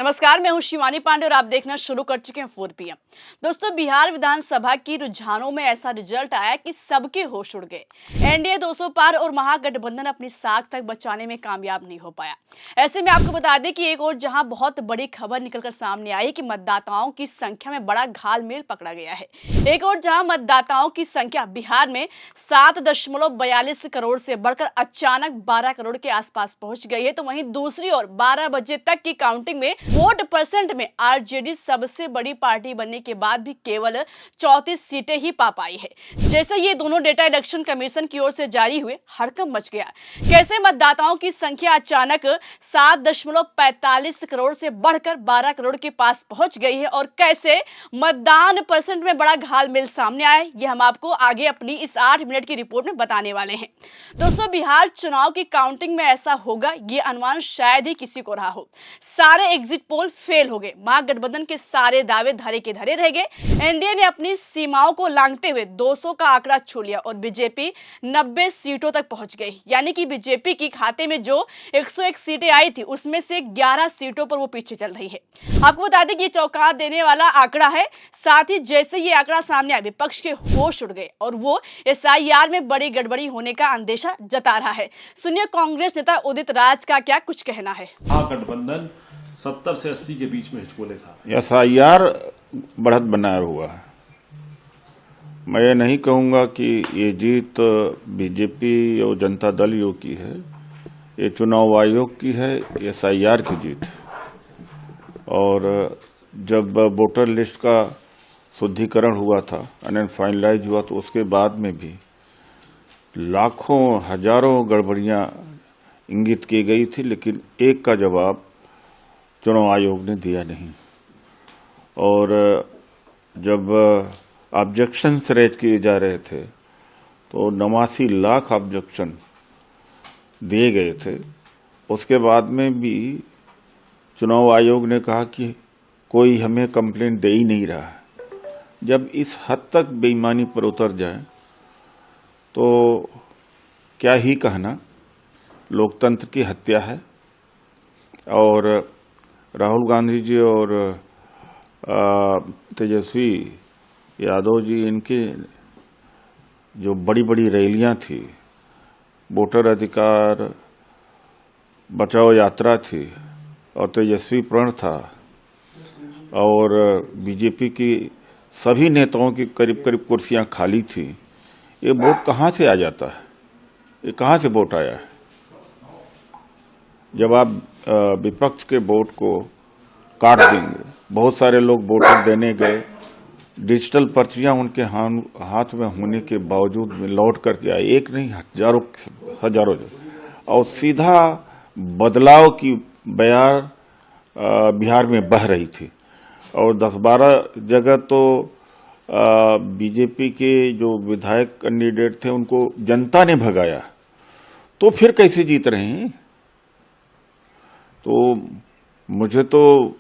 नमस्कार, मैं हूं शिवानी पांडे और आप देखना शुरू कर चुके हैं 4 PM। दोस्तों, बिहार विधानसभा की रुझानों में ऐसा रिजल्ट आया कि सबके होश उड़ गए। एनडीए 200 पार और महागठबंधन अपनी साख तक बचाने में कामयाब नहीं हो पाया। ऐसे में आपको बता दें कि एक और जहां बहुत बड़ी खबर निकलकर सामने आई कि मतदाताओं की संख्या में बड़ा घालमेल पकड़ा गया है। एक और जहां मतदाताओं की संख्या बिहार में 7.42 करोड़ से बढ़कर अचानक 12 करोड़ के आसपास पहुंच गई है, तो वहीं दूसरी ओर 12 बजे तक की काउंटिंग में वोट परसेंट में आरजेडी सबसे बड़ी पार्टी बनने के बाद भी केवल 34 सीटें ही पा पाई है। जैसे ये दोनों डेटा इलेक्शन कमीशन की ओर से जारी हुए, हड़कंप मच गया। कैसे मतदाताओं की संख्या अचानक 7.45 करोड़ से बढ़कर 12 करोड़ के पास पहुंच गई है और कैसे मतदान परसेंट में बड़ा घालमेल सामने आया, ये हम आपको आगे अपनी इस 8 मिनट की रिपोर्ट में बताने वाले हैं। दोस्तों, बिहार चुनाव की काउंटिंग में ऐसा होगा, ये अनुमान शायद ही किसी को रहा हो। सारे एग्जिट पोल फेल हो गए, महागठबंधन के सारे दावे धरे के धरे रह गए। एनडीए ने अपनी सीमाओं को लांघते हुए 200 का आंकड़ा छू लिया और बीजेपी 90 सीटों तक पहुंच गई। यानी कि बीजेपी की खाते में जो 101 सीटें आई थी, उसमें से 11 सीटों पर वो पीछे चल रही है। आपको बता दें कि ये चौंका देने वाला आंकड़ा है। साथ ही जैसे ये आंकड़ा सामने आया, विपक्ष के होश उड़ गए और वो एसआईआर में बड़ी गड़बड़ी होने का अंदेशा जता रहा है। सुनिए कांग्रेस नेता उदित राज का क्या कुछ कहना है। महागठबंधन 70 से 80 के बीच में हिचकोले खा। एसआईआर बढ़त बनाया हुआ है। मैं ये नहीं कहूंगा कि ये जीत बीजेपी और जनता दल योग की है, ये चुनाव आयोग की है, एसआईआर की जीत। और जब वोटर लिस्ट का शुद्धिकरण हुआ था, फाइनलाइज हुआ, तो उसके बाद में भी लाखों हजारों गड़बड़ियां इंगित की गई थी, लेकिन एक का जवाब चुनाव आयोग ने दिया नहीं। और जब ऑब्जेक्शंस रेज किए जा रहे थे तो 89 लाख ऑब्जेक्शन दिए गए थे। उसके बाद में भी चुनाव आयोग ने कहा कि कोई हमें कंप्लेंट दे ही नहीं रहा है। जब इस हद तक बेईमानी पर उतर जाए तो क्या ही कहना, लोकतंत्र की हत्या है। और राहुल गांधी जी और तेजस्वी यादव जी, इनके जो बड़ी बड़ी रैलियां थी, वोटर अधिकार बचाओ यात्रा थी और तेजस्वी प्रण था, और बीजेपी की सभी नेताओं की करीब करीब कुर्सियां खाली थी। ये वोट कहां से आ जाता है? ये कहां से वोट आया है? जब आप विपक्ष के वोट को काट देंगे, बहुत सारे लोग वोट देने गए, डिजिटल पर्चियां उनके हाथ में होने के बावजूद में लौट करके आए, एक नहीं हजारों, और सीधा बदलाव की बयार बिहार में बह रही थी। और 10-12 जगह तो बीजेपी के जो विधायक कैंडिडेट थे उनको जनता ने भगाया, तो फिर कैसे जीत रहे हैं? तो मुझे तो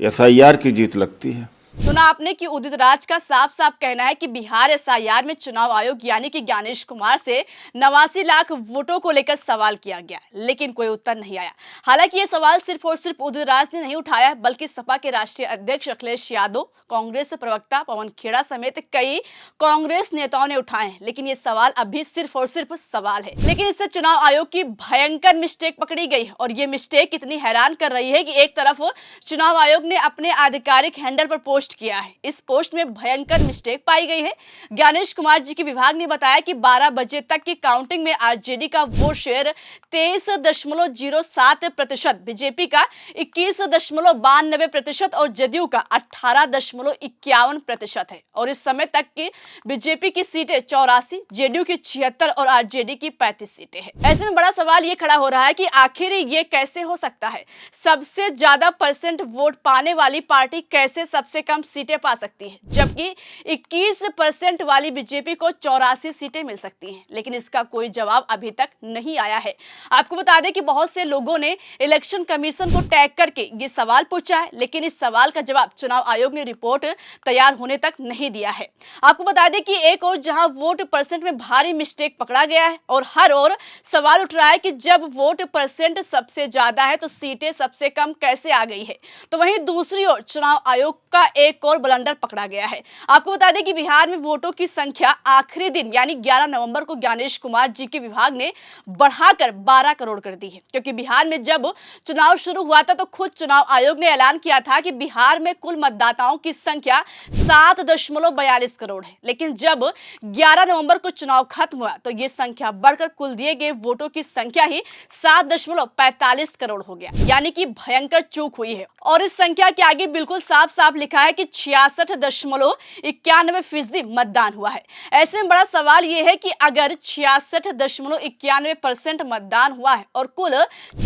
एसआईआर की जीत लगती है। सुना आपने कि उदित राज का साफ साफ कहना है कि बिहार एसआईआर में चुनाव आयोग यानी कि ज्ञानेश कुमार से 89 लाख वोटों को लेकर सवाल किया गया, लेकिन कोई उत्तर नहीं आया। हालांकि ये सवाल सिर्फ और सिर्फ उदित राज ने नहीं उठाया, बल्कि सपा के राष्ट्रीय अध्यक्ष अखिलेश यादव, कांग्रेस प्रवक्ता पवन खेड़ा समेत कई कांग्रेस नेताओं ने उठाए। लेकिन ये सवाल अभी सिर्फ और सिर्फ सवाल है। लेकिन इससे चुनाव आयोग की भयंकर मिस्टेक पकड़ी गई और ये मिस्टेक इतनी हैरान कर रही है कि एक तरफ चुनाव आयोग ने अपने आधिकारिक हैंडल पर पोस्ट किया है। इस पोस्ट में भयंकर मिस्टेक पाई गई है। ज्ञानेश कुमार जी के विभाग ने बताया कि 12 बजे तक की काउंटिंग में आरजेडी का वोट शेयर 23.07%, बीजेपी का 21.92% और जदयू का 18.51% है। और इस समय तक की बीजेपी की सीटें 84, जेडीयू की 76 और आरजेडी की 35 सीटें हैं। ऐसे में बड़ा सवाल ये खड़ा हो रहा है कि आखिर ये कैसे हो सकता है? सबसे ज्यादा परसेंट वोट पाने वाली पार्टी कैसे सबसे कम सीटें पा सकती है, जबकि 21% वाली बीजेपी को 84 सीटें मिल सकती हैं। लेकिन इसका कोई जवाब अभी तक नहीं आया है। आपको बता दें कि बहुत से लोगों ने इलेक्शन कमीशन को टैग करके ये सवाल पूछा है, लेकिन इस सवाल का जवाब चुनाव आयोग ने रिपोर्ट तैयार होने तक नहीं दिया है। आपको बता दें कि एक और जहां वोट परसेंट में भारी मिस्टेक पकड़ा गया है और हर ओर सवाल उठ रहा है कि जब वोट परसेंट सबसे ज्यादा है तो सीटें सबसे कम कैसे आ गई है, तो वहीं दूसरी ओर चुनाव आयोग का एक और ब्लंडर पकड़ा गया है। आपको बता दें कि बिहार में वोटों की संख्या आखिरी दिन यानी 11 नवंबर को ज्ञानेश कुमार जी के विभाग ने बढ़ाकर 12 करोड़ कर दी है, क्योंकि बिहार में जब चुनाव शुरू हुआ था तो खुद चुनाव आयोग ने ऐलान किया था कि बिहार में कुल मतदाताओं की संख्या 7.42 करोड़ है। लेकिन जब 11 नवंबर को चुनाव खत्म हुआ तो ये संख्या बढ़कर कुल दिए गए वोटों की संख्या ही 7.45 करोड़ हो गया, यानी कि भयंकर चूक हुई है। और इस संख्या के आगे बिल्कुल साफ साफ लिखा है कि 66.91% मतदान हुआ है। ऐसे में बड़ा सवाल यह है कि अगर 66.91% मतदान हुआ है और कुल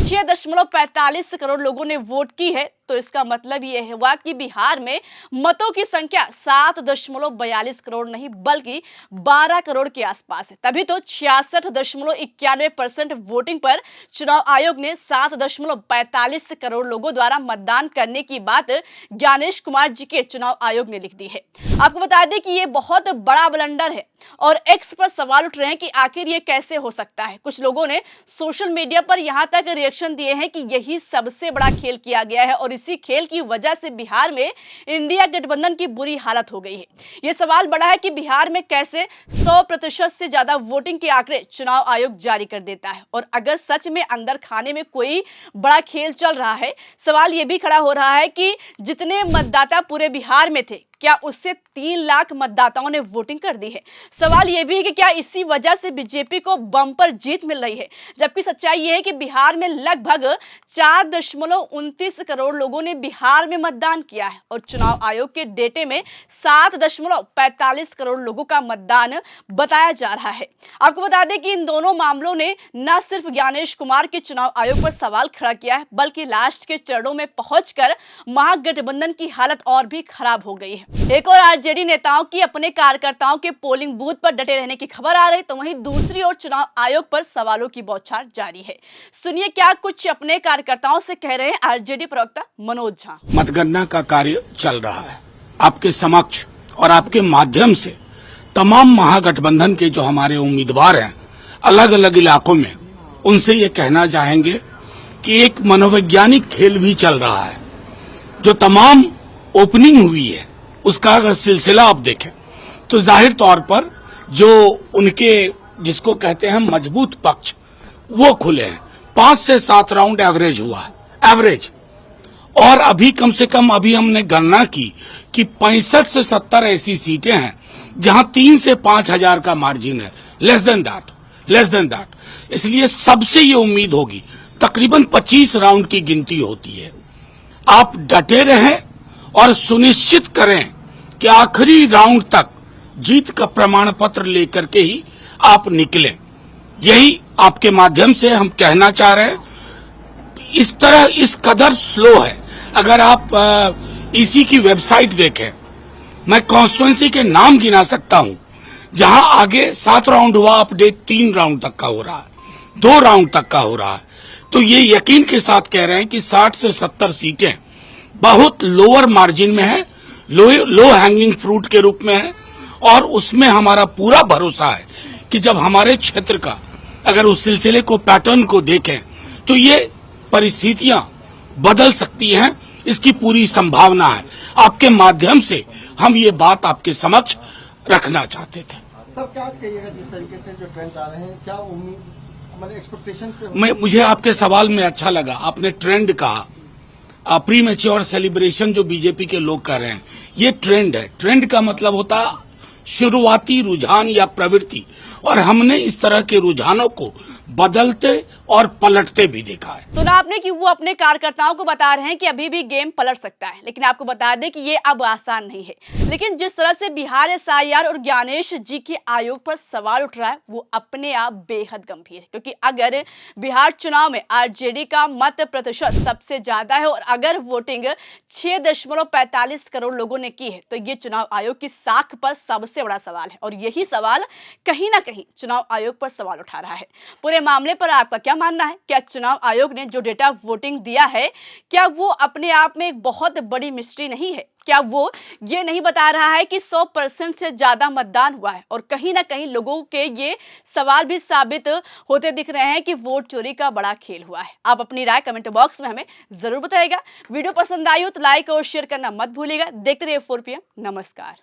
6.45 करोड़ लोगों ने वोट की है, तो इसका मतलब यह हुआ कि बिहार में मतों की संख्या 7.42 करोड़ नहीं बल्कि 12 करोड़ के आसपास है। तभी तो 66.91% वोटिंग पर चुनाव आयोग ने 7.45 करोड़ लोगों द्वारा मतदान करने की बात ज्ञानेश कुमार जी के चुनाव आयोग ने लिख दी है। आपको बता दें कि यह बहुत बड़ा ब्लंडर है और एक्स पर सवाल उठ रहे हैं कि आखिर ये कैसे हो सकता है। कुछ लोगों ने सोशल मीडिया पर यहां तक रिएक्शन दिए हैं कि यही सबसे बड़ा खेल किया गया है और इसी खेल की वजह से बिहार में इंडिया गठबंधन की बुरी हालत हो गई है। यह सवाल बड़ा है कि बिहार में कैसे 100% से ज्यादा वोटिंग के आंकड़े चुनाव आयोग जारी कर देता है, और अगर सच में अंदर खाने में कोई बड़ा खेल चल रहा है, सवाल यह भी खड़ा हो रहा है कि जितने मतदाता पूरे बिहार में थे, क्या उससे 3 लाख मतदाताओं ने वोटिंग कर दी है। सवाल यह भी है कि क्या इसी वजह से बीजेपी को बम्पर जीत मिल रही है, जबकि सच्चाई यह है कि बिहार में लगभग 4.29 करोड़ लोगों ने बिहार में मतदान किया है और चुनाव आयोग के डेटे में 7.45 करोड़ लोगों का मतदान बताया जा रहा है। आपको बता दें कि इन दोनों मामलों ने न सिर्फ ज्ञानेश कुमार के चुनाव आयोग पर सवाल खड़ा किया है, बल्कि लास्ट के चरणों में पहुंचकर महागठबंधन की हालत और भी खराब हो गई है। एक और आरजेडी नेताओं की अपने कार्यकर्ताओं के पोलिंग बूथ पर डटे रहने की खबर आ रही, तो वहीं दूसरी ओर चुनाव आयोग पर सवालों की बौछार जारी है। सुनिए क्या कुछ अपने कार्यकर्ताओं से कह रहे हैं आरजेडी प्रवक्ता मनोज झा। मतगणना का कार्य चल रहा है, आपके समक्ष और आपके माध्यम से तमाम महागठबंधन के जो हमारे उम्मीदवार हैं अलग अलग इलाकों में, उनसे ये कहना चाहेंगे कि एक मनोवैज्ञानिक खेल भी चल रहा है। जो तमाम ओपनिंग हुई है उसका अगर सिलसिला आप देखें तो जाहिर तौर पर जो उनके जिसको कहते हैं मजबूत पक्ष वो खुले हैं। 5 से 7 राउंड एवरेज हुआ है, एवरेज। और अभी कम से कम अभी हमने गणना की कि 65 से 70 ऐसी सीटें हैं जहां 3 से 5 हजार का मार्जिन है, लेस देन दैट। इसलिए सबसे ये उम्मीद होगी, तकरीबन 25 राउंड की गिनती होती है। आप डटे रहें और सुनिश्चित करें कि आखिरी राउंड तक जीत का प्रमाण पत्र लेकर के ही आप निकलें। यही आपके माध्यम से हम कहना चाह रहे हैं। इस तरह इस कदर स्लो है। अगर आप इसी की वेबसाइट देखें, मैं कॉन्स्टिट्यूएंसी के नाम गिना सकता हूं जहां आगे 7 राउंड हुआ, अपडेट 3 राउंड तक का हो रहा है, 2 राउंड तक का हो रहा है। तो ये यकीन के साथ कह रहे हैं कि 60 से 70 सीटें बहुत लोअर मार्जिन में है, लो हैंगिंग फ्रूट के रूप में है। और उसमें हमारा पूरा भरोसा है कि जब हमारे क्षेत्र का अगर उस सिलसिले को पैटर्न को देखें तो ये परिस्थितियां बदल सकती हैं, इसकी पूरी संभावना है। आपके माध्यम से हम ये बात आपके समक्ष रखना चाहते थे। सर क्या कहिएगा, जिस तरीके से जो ट्रेंड आ रहे हैं, क्या उम्मीद हमारे एक्सपेक्टेशन पे? मुझे आपके सवाल में अच्छा लगा, आपने ट्रेंड कहा। प्रीमेच्योर सेलिब्रेशन जो बीजेपी के लोग कर रहे हैं, ये ट्रेंड है। ट्रेंड का मतलब होता शुरुआती रुझान या प्रवृत्ति, और हमने इस तरह के रुझानों को बदलते और पलटते भी देखा है। सुना आपने कि वो अपने कार्यकर्ताओं को बता रहे हैं कि अभी भी गेम पलट सकता है, लेकिन आपको बता दें कि ये अब आसान नहीं है। लेकिन जिस तरह से बिहार एसआईआर और ज्ञानेश जी के आयोग पर सवाल उठ रहा है वो अपने आप बेहद गंभीर है, क्योंकि अगर बिहार चुनाव में आरजेडी का मत प्रतिशत सबसे ज्यादा है और अगर वोटिंग 6.45 करोड़ लोगों ने की है तो ये चुनाव आयोग की साख पर सबसे बड़ा सवाल है और यही सवाल कहीं ना कहीं चुनाव आयोग पर सवाल उठा रहा है। पूरे मामले पर आपका क्या मानना है? क्या चुनाव आयोग ने जो डेटा वोटिंग दिया है क्या वो अपने आप में एक बहुत बड़ी मिस्ट्री नहीं है? क्या वो ये नहीं बता रहा है कि 100% से ज्यादा मतदान हुआ है? और कहीं ना कहीं लोगों के ये सवाल भी साबित होते दिख रहे हैं कि वोट चोरी का बड़ा खेल हुआ है। आप अपनी राय कमेंट बॉक्स में हमें जरूर बताइएगा। वीडियो पसंद आई हो तो लाइक और शेयर करना मत भूलिएगा। देखते रहिए 4 PM। नमस्कार।